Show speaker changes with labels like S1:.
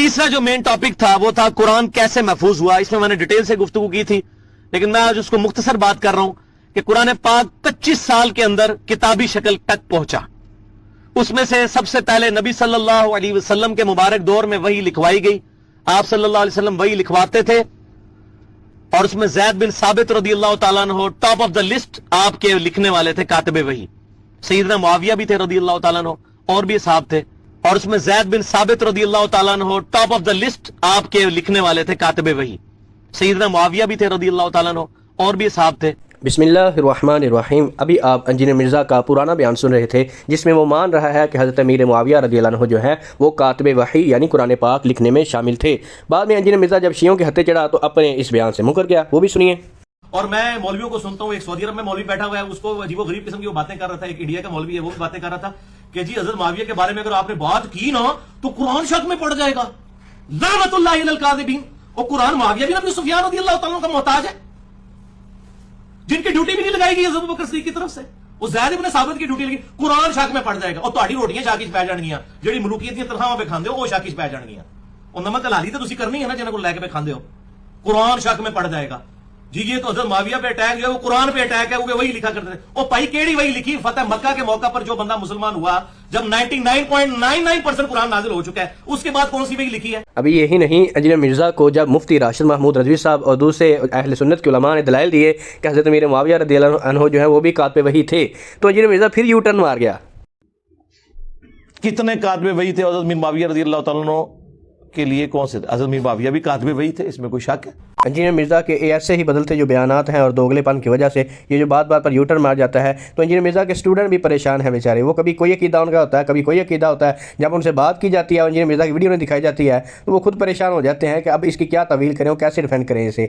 S1: تیسرا جو main topic تھا وہ تھا قرآن کیسے محفوظ ہوا. اس میں میں نے ڈیٹیل سے گفتگو کی تھی, لیکن میں آج اس کو مختصر بات کر رہا ہوں کہ قرآن پاک 25 سال کے اندر کتابی شکل تک پہنچا. اس میں سے سب سے پہلے نبی صلی اللہ علیہ وسلم کے مبارک دور میں وحی لکھوائی گئی. آپ صلی اللہ علیہ وسلم وحی لکھواتے تھے, اور اس میں زید بن ثابت رضی اللہ تعالیٰ عنہ ٹاپ آف دا لسٹ آپ کے لکھنے والے تھے, کاتب وحی. سیدنا معاویہ بھی تھے رضی اللہ تعالیٰ عنہ, اور بھی اصحاب تھے, اور اس میں زید بن ثابت رضی اللہ تعالیٰ عنہ ٹاپ آف دا لسٹ آپ کے لکھنے والے تھے, کاتب وحی. سیدنا معاویہ بھی تھے رضی اللہ تعالیٰ عنہ, اور بھی اصحاب تھے.
S2: بسم اللہ الرحمن الرحیم. ابھی آپ انجینئر مرزا کا پرانا بیان سن رہے تھے جس میں وہ مان رہا ہے کہ حضرت امیر معاویہ رضی اللہ عنہ جو ہے وہ کاتب وحی یعنی قرآن پاک لکھنے میں شامل تھے. بعد میں انجینئر مرزا جب شیعوں کے ہتھے چڑھا تو اپنے اس بیان سے مکر گیا, وہ بھی سنیے.
S3: اور میں مولویوں کو سنتا ہوں, ایک سعودی عرب میں مولوی بیٹھا ہوا ہے, اس کو عجیب و غریب قسم کی وہ باتیں کر رہا تھا. ایک انڈیا کا مولوی ہے, وہ بھی باتیں کر رہا تھا کہ جی حضرت معاویہ کے بارے میں اگر آپ نے بات کی نا تو قرآن شک میں پڑ جائے گا, لعنت اللہ علی الکاذبین. اور قرآن معاویہ بھی ابی سفیان رضی اللہ تعالیٰ عنہ کا محتاج ہے, جن کی ڈیوٹی بھی نہیں لگائی گئی حضرت ابوبکر صدیق کی طرف سے. وہ زید بن ثابت کی ڈیوٹی لگی, قرآن شک میں پڑ جائے گا. اور تہاڈی روٹیاں شاکی پی جان گیاں, جڑی ملوکیت دی تنخواہاں پہ کھاندے ہو وہ شاکی پی جان گیاں. اور نمک حلالی تو تسی کرنی ہے نا جنہاں کو لے کے پہ کھاندے ہو. قرآن شک میں پڑ جائے گا جی. یہ تو حضرت معاویہ پہ اٹیک جو ہے وہ قرآن پہ اٹیک ہے, وہ وہی لکھا کرتے تھے. اور بھائی کیڑی وہی لکھی؟ فتح مکہ کے موقع پر جو بندہ مسلمان ہوا جب 99.99% قرآن نازل ہو چکا ہے, اس کے بعد کون سی وہی لکھی ہے؟
S2: ابھی یہی نہیں, انجینئر مرزا کو جب مفتی راشد محمود رضوی صاحب اور دوسرے اہل سنت کے علماء نے دلائل دیے کہ حضرت امیر معاویہ رضی اللہ عنہ جو ہے وہ بھی کاتب وحی تھے, تو انجینئر مرزا پھر یو ٹرن مار گیا.
S3: کتنے کاتب وحی تھے حضرت امیر معاویہ رضی اللہ تعالیٰ عنہ کے لیے؟ کون سے؟ حضرت امیر معاویہ بھی کاتب وحی تھے, اس میں کوئی شک ہے؟
S2: انجینئر مرزا کے ایسے ہی بدلتے جو بیانات ہیں اور دوگلے پن کی وجہ سے یہ جو بات بات پر یوٹر مار جاتا ہے, تو انجینئر مرزا کے اسٹوڈنٹ بھی پریشان ہیں بیچارے. وہ کبھی کوئی عقیدہ ان کا ہوتا ہے, کبھی کوئی عقیدہ ہوتا ہے. جب ان سے بات کی جاتی ہے اور انجینئر مرزا کی ویڈیو نہیں دکھائی جاتی ہے تو وہ خود پریشان ہو جاتے ہیں کہ اب اس کی کیا تعویل کریں اور کیسے ڈیفینڈ کریں اسے.